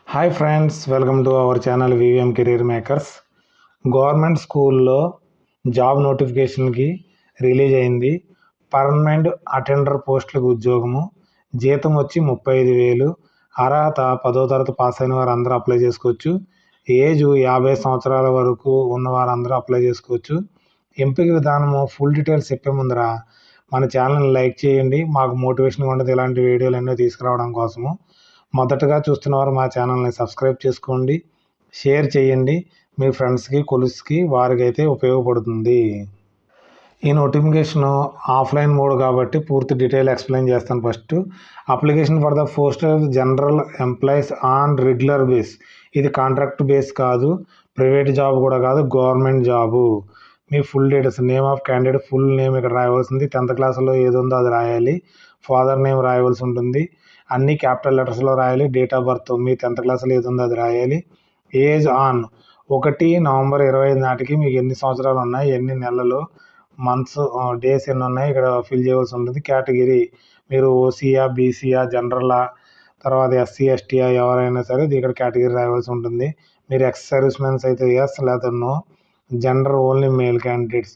Hi friends, welcome to our channel VVM career makers. Government స్కూల్లో job నోటిఫికేషన్కి release అయింది. Permanent attender పోస్టులకు ఉద్యోగము. జీతం వచ్చి 35,000. అర్హత 10వ తరగతి పాస్ అయిన వారు అందరూ అప్లై చేసుకోవచ్చు. ఏజ్ 50 సంవత్సరాల వరకు ఉన్న వారందరూ అప్లై చేసుకోవచ్చు. ఎంపిక విధానము ఫుల్ డీటెయిల్స్ చెప్పే ముందర మన ఛానల్ని లైక్ చేయండి. మాకు మోటివేషన్గా ఉండదు ఇలాంటి వీడియోలు ఎన్నో తీసుకురావడం కోసము. మొదటగా చూస్తున్నవారు మా ఛానల్ని సబ్స్క్రైబ్ చేసుకోండి, షేర్ చేయండి మీ ఫ్రెండ్స్కి, కొలీగ్స్కి, వారికైతే ఉపయోగపడుతుంది. ఈ నోటిఫికేషన్ ఆఫ్లైన్ మోడ్ కాబట్టి పూర్తి డీటెయిల్ ఎక్స్ప్లెయిన్ చేస్తాను. First, application for the post general employees on regular base. ఇది కాంట్రాక్ట్ బేస్ కాదు, ప్రైవేట్ జాబ్ కూడా కాదు, government job. Me full details, name of candidate full name ఇక్కడ రాయవలసింది. 10th క్లాస్లో ఏది ఉందో అది రాయాలి. ఫాదర్ నేమ్ రాయవలసి ఉంటుంది. అన్ని క్యాపిటల్ లెటర్స్లో రాయాలి. Date of birth me 10th క్లాస్లో ఏది ఉందో అది రాయాలి. ఏజ్ ఆన్ 1 నవంబర్ 25 నాటికి మీకు ఎన్ని సంవత్సరాలు ఉన్నాయి, ఎన్ని నెలలు, మంత్స్, డేస్ ఎన్ని ఉన్నాయి ఇక్కడ ఫిల్ చేయవలసి ఉంటుంది. కేటగిరీ మీరు ఓసీయా, బీసీయా, జనరలా, తర్వాత ఎస్సీ, ఎస్టీయా, ఎవరైనా సరే ఇక్కడ కేటగిరీ రాయవలసి ఉంటుంది. మీరు ఎక్స్ సర్వీస్ మెన్స్ అయితే ఎస్ లేదా no. Gender only male candidates.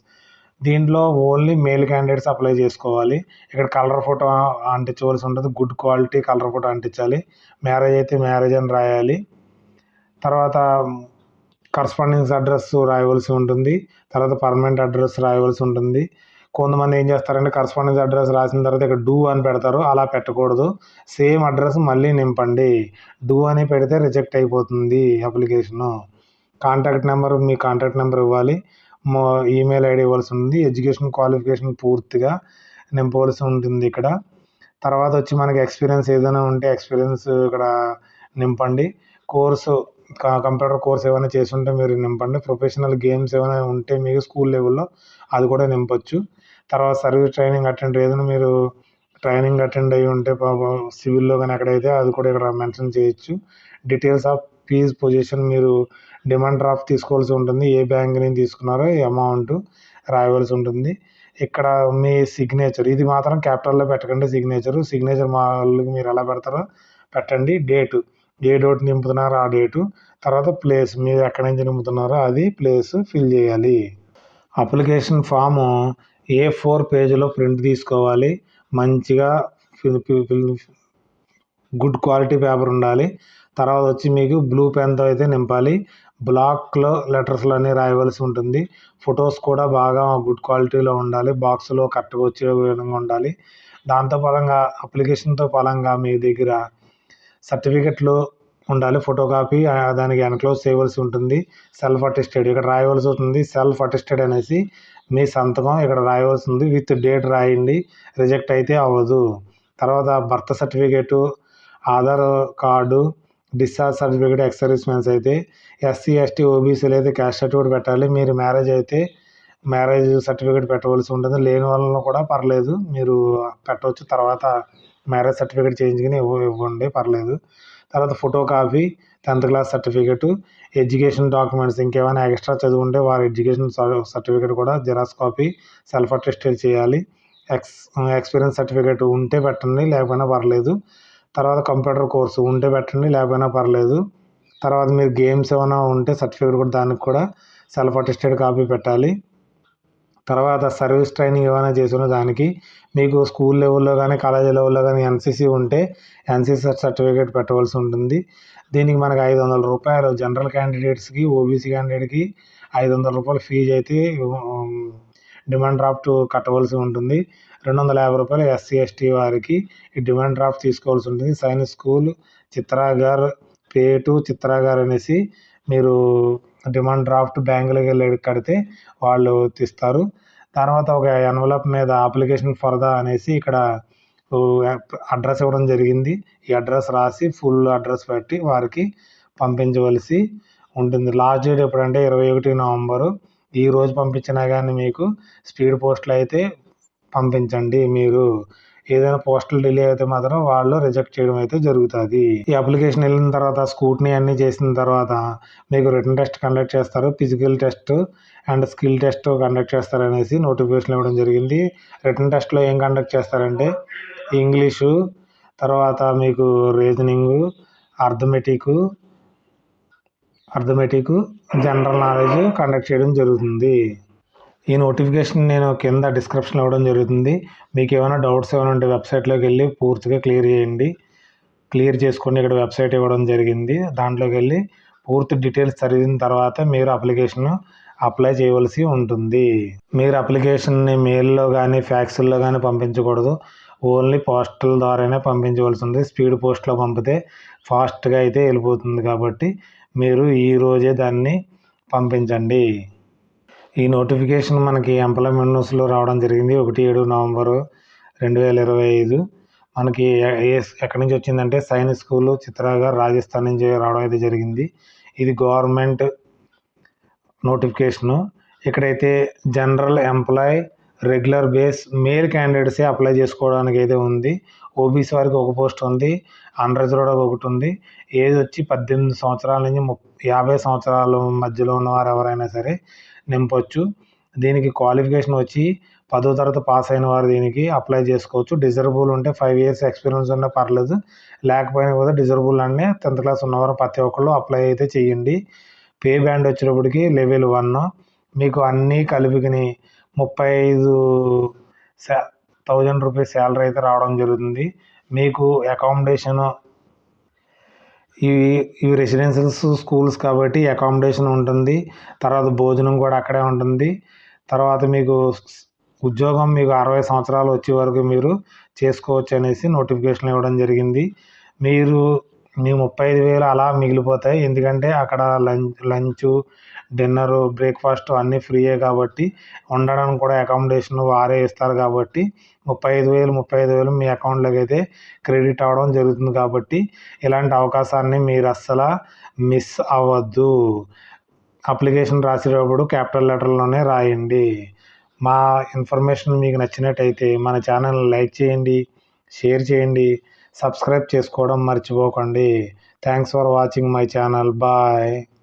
దీంట్లో ఓన్లీ మేల్ క్యాండిడేట్స్ అప్లై చేసుకోవాలి. ఇక్కడ కలర్ ఫోటో అంటించవలసి ఉంటుంది. గుడ్ క్వాలిటీ కలర్ ఫోటో అంటించాలి. మ్యారేజ్ అయితే మ్యారేజ్ అని రాయాలి. తర్వాత కరస్పాండింగ్స్ అడ్రస్ రాయవలసి ఉంటుంది. తర్వాత పర్మనెంట్ అడ్రస్ రాయవలసి ఉంటుంది. కొంతమంది ఏం చేస్తారంటే కరస్పాండింగ్స్ అడ్రస్ రాసిన తర్వాత ఇక్కడ డూ అని పెడతారు. అలా పెట్టకూడదు. సేమ్ అడ్రస్ మళ్ళీ నింపండి. డూ అని పెడితే రిజెక్ట్ అయిపోతుంది అప్లికేషను. కాంటాక్ట్ నెంబర్, మీ కాంటాక్ట్ నెంబర్ ఇవ్వాలి. ఈమెయిల్ ఐడి ఇవ్వాల్సి ఉంది. ఎడ్యుకేషన్ క్వాలిఫికేషన్ పూర్తిగా నింపవలసి ఉంటుంది ఇక్కడ. తర్వాత వచ్చి మనకి ఎక్స్పీరియన్స్ ఏదైనా ఉంటే ఎక్స్పీరియన్స్ ఇక్కడ నింపండి. కోర్సు, కంప్యూటర్ కోర్స్ ఏమైనా చేసి ఉంటే మీరు నింపండి. ప్రొఫెషనల్ గేమ్స్ ఏమైనా ఉంటే మీకు స్కూల్ లెవెల్లో అది కూడా నింపొచ్చు. తర్వాత సర్వీస్ ట్రైనింగ్ అటెండ్, ఏదైనా మీరు ట్రైనింగ్ అటెండ్ అయ్యి ఉంటే సివిల్లో కానీ ఎక్కడైతే అది కూడా ఇక్కడ మెన్షన్ చేయొచ్చు. డీటెయిల్స్ ఆఫ్ ఫీజ్ పొజిషన్, మీరు డిమాండ్ డ్రాఫ్ట్ తీసుకోవాల్సి ఉంటుంది. ఏ బ్యాంక్ నుంచి తీసుకున్నారో ఈ అమౌంట్ రాయవలసి ఉంటుంది. ఇక్కడ మీ సిగ్నేచర్, ఇది మాత్రం క్యాపిటల్లో పెట్టకండి. సిగ్నేచర్ వాళ్ళకి మీరు ఎలా పెడతారో పెట్టండి. డేటు, ఏ డేట్ నింపుతున్నారో ఆ డేటు. తర్వాత ప్లేస్, మీరు ఎక్కడి నుంచి నింపుతున్నారో అది ప్లేస్ ఫిల్ చేయాలి. అప్లికేషన్ ఫాము A4 పేజీలో ప్రింట్ తీసుకోవాలి. మంచిగా గుడ్ క్వాలిటీ పేపర్ ఉండాలి. తర్వాత వచ్చి మీకు బ్లూ పెన్తో అయితే నింపాలి. బ్లాక్లో లెటర్స్లో అన్నీ రాయవలసి ఉంటుంది. ఫొటోస్ కూడా బాగా గుడ్ క్వాలిటీలో ఉండాలి. బాక్స్లో కరెక్ట్గా వచ్చే విధంగా ఉండాలి. దాంతో పరంగా అప్లికేషన్తో పరంగా మీ దగ్గర సర్టిఫికెట్లు ఉండాలి. ఫోటో కాపీ దానికి ఎన్క్లోజ్ చేయవలసి ఉంటుంది. సెల్ఫ్ అటెస్టెడ్ ఇక్కడ రాయవలసి ఉంటుంది. సెల్ఫ్ అటెస్టెడ్ అనేసి మీ సంతకం ఇక్కడ రాయవలసి ఉంది. విత్ డేట్ రాయండి, రిజెక్ట్ అయితే అవ్వదు. తర్వాత birth certificate, Aadhaar card, discharge certificate ex service men's అయితే, ఎస్సీ, ఎస్టీ, ఓబీసీలు అయితే క్యాస్ట్ సర్టిఫికేట్ పెట్టాలి. మీరు మ్యారేజ్ అయితే మ్యారేజ్ సర్టిఫికేట్ పెట్టవలసి ఉంటుంది. లేని వాళ్ళను కూడా పర్లేదు, మీరు పెట్టవచ్చు. తర్వాత మ్యారేజ్ సర్టిఫికేట్ చేయించుకుని ఇవ్వండి, పర్లేదు. తర్వాత photo copy, 10th class certificate, education documents, ఇంకేమైనా ఎక్స్ట్రా చదువుంటే వారి ఎడ్యుకేషన్ సర్టిఫికేట్ కూడా జిరాక్స్ కాపీ సెల్ఫ్ అటెస్టెడ్ చేయాలి. ఎక్స్పీరియన్స్ సర్టిఫికేట్ ఉంటే పెట్టండి, లేకపోయినా పర్లేదు. తర్వాత కంప్యూటర్ కోర్సు ఉంటే పెట్టండి, లేకపోయినా పర్లేదు. తర్వాత మీరు గేమ్స్ ఏమైనా ఉంటే సర్టిఫికేట్ కూడా, దానికి కూడా సెల్ఫ్ అటెస్టెడ్ కాపీ పెట్టాలి. తర్వాత సర్వీస్ ట్రైనింగ్ ఏమైనా చేసినా దానికి మీకు స్కూల్ లెవెల్లో కానీ కాలేజ్ లెవెల్లో కానీ ఎన్సీసీ ఉంటే ఎన్సీసీ సర్టిఫికేట్ పెట్టవలసి ఉంటుంది. దీనికి మనకి 500 రూపాయలు జనరల్ క్యాండిడేట్స్కి, ఓబీసీ క్యాండిడేట్కి 500 రూపాయలు ఫీజు అయితే డిమాండ్ డ్రాఫ్ట్ కట్టవలసి ఉంటుంది. 250 రూపాయలు ఎస్సీ, ఎస్టీ వారికి ఈ డిమాండ్ డ్రాఫ్ట్ తీసుకోవాల్సి ఉంటుంది. సైనిక్ స్కూల్ చిత్రాగర్, పేటు చిత్రాగర్ అనేసి మీరు డిమాండ్ డ్రాఫ్ట్ బ్యాంకులోకి వెళ్ళి కడితే వాళ్ళు తీస్తారు. తర్వాత ఒక ఎన్వలప్ మీద అప్లికేషన్ ఫర్ ద అనేసి ఇక్కడ అడ్రస్ ఇవ్వడం జరిగింది. ఈ అడ్రస్ రాసి ఫుల్ అడ్రస్ పెట్టి వారికి పంపించవలసి ఉంటుంది. లాస్ట్ డేట్ ఎప్పుడంటే 21 నవంబరు. ఈ రోజు పంపించినా కానీ మీకు స్పీడ్ పోస్టులు అయితే పంపించండి. మీరు ఏదైనా పోస్టల్ డిలే అయితే మాత్రం వాళ్ళు రిజెక్ట్ చేయడం అయితే జరుగుతుంది. ఈ అప్లికేషన్ వెళ్ళిన తర్వాత స్క్రూటినీ అన్నీ చేసిన తర్వాత మీకు రిటన్ టెస్ట్ కండక్ట్ చేస్తారు. Physical test and skill test conduct చేస్తారనేసి నోటిఫికేషన్ ఇవ్వడం జరిగింది. రిటన్ టెస్ట్లో ఏం కండక్ట్ చేస్తారంటే ఇంగ్లీషు, తర్వాత మీకు reasoning, arithmetic general knowledge conduct చేయడం జరుగుతుంది. ఈ నోటిఫికేషన్ నేను కింద డిస్క్రిప్షన్లో ఇవ్వడం జరుగుతుంది. మీకు ఏమైనా డౌట్స్ ఏమైనా ఉంటే వెబ్సైట్లోకి వెళ్ళి పూర్తిగా క్లియర్ చేసుకోండి. ఇక్కడ వెబ్సైట్ ఇవ్వడం జరిగింది. దాంట్లోకి వెళ్ళి పూర్తి డీటెయిల్స్ చదివిన తర్వాత మీరు అప్లికేషన్ అప్లై చేయవలసి ఉంటుంది. మీరు అప్లికేషన్ని మెయిల్లో కానీ ఫ్యాక్స్ల్లో కానీ పంపించకూడదు. ఓన్లీ పోస్టల్ ద్వారానే పంపించవలసి ఉంది. స్పీడ్ పోస్ట్లో పంపితే ఫాస్ట్గా అయితే వెళ్ళిపోతుంది. కాబట్టి మీరు ఈరోజే దాన్ని పంపించండి. ఈ నోటిఫికేషన్ మనకి ఎంప్లాయ్మెంట్ న్యూస్లో రావడం జరిగింది. 17 నవంబరు 2025. మనకి ఎక్కడి నుంచి వచ్చిందంటే సైనిక్ స్కూల్ చిత్రాగర్ రాజస్థాన్ నుంచి రావడం అయితే జరిగింది. ఇది గవర్నమెంట్ నోటిఫికేషను. ఇక్కడైతే general employ regular base male క్యాండిడేట్సే అప్లై చేసుకోవడానికి అయితే ఉంది. ఓబీసీ వారికి ఒక పోస్ట్ ఉంది, అన్రిజర్వ్డ్ ఒకటి ఉంది. ఏజ్ వచ్చి 18 సంవత్సరాల నుంచి 50 సంవత్సరాల మధ్యలో ఉన్నవారు ఎవరైనా సరే నింపొచ్చు. దీనికి క్వాలిఫికేషన్ వచ్చి 10వ తరగతి పాస్ అయిన వారు దీనికి అప్లై చేసుకోవచ్చు. డిజర్బుల్ ఉంటే 5 years ఎక్స్పీరియన్స్ ఉన్నా పర్లేదు, లేకపోయినా కూడా డిజర్బుల్ అనే 10th క్లాస్ ఉన్నవారు ప్రతి ఒక్కళ్ళు అప్లై అయితే చేయండి. పే బ్యాండ్ వచ్చేటప్పటికి లెవెల్ 1. మీకు అన్నీ కలిపికిని 35,000 రూపీస్ శాలరీ అయితే రావడం జరుగుతుంది. మీకు అకామిడేషను ఇవి రెసిడెన్షియల్ స్కూల్స్ కాబట్టి అకామిడేషన్ ఉంటుంది. తర్వాత భోజనం కూడా అక్కడే ఉంటుంది. తర్వాత మీకు ఉద్యోగం మీకు 60 సంవత్సరాలు వచ్చే వరకు మీరు చేసుకోవచ్చు అనేసి నోటిఫికేషన్ ఇవ్వడం జరిగింది. మీ 35,000 అలా మిగిలిపోతాయి. ఎందుకంటే అక్కడ లంచు, డిన్నరు, బ్రేక్ఫాస్ట్ అన్నీ ఫ్రీయే కాబట్టి, ఉండడానికి కూడా అకామిడేషన్ వారే ఇస్తారు కాబట్టి 35,000 మీ అకౌంట్లోకి అయితే క్రెడిట్ అవ్వడం జరుగుతుంది. కాబట్టి ఇలాంటి అవకాశాన్ని మీరు అస్సలు మిస్ అవ్వద్దు. అప్లికేషన్ రాసేటప్పుడు క్యాపిటల్ లెటర్లోనే రాయండి. మా ఇన్ఫర్మేషన్ మీకు నచ్చినట్టయితే మన ఛానల్ని లైక్ చేయండి, షేర్ చేయండి, సబ్స్క్రైబ్ చేసుకోవడం మర్చిపోకండి. Thanks for watching my channel. Bye.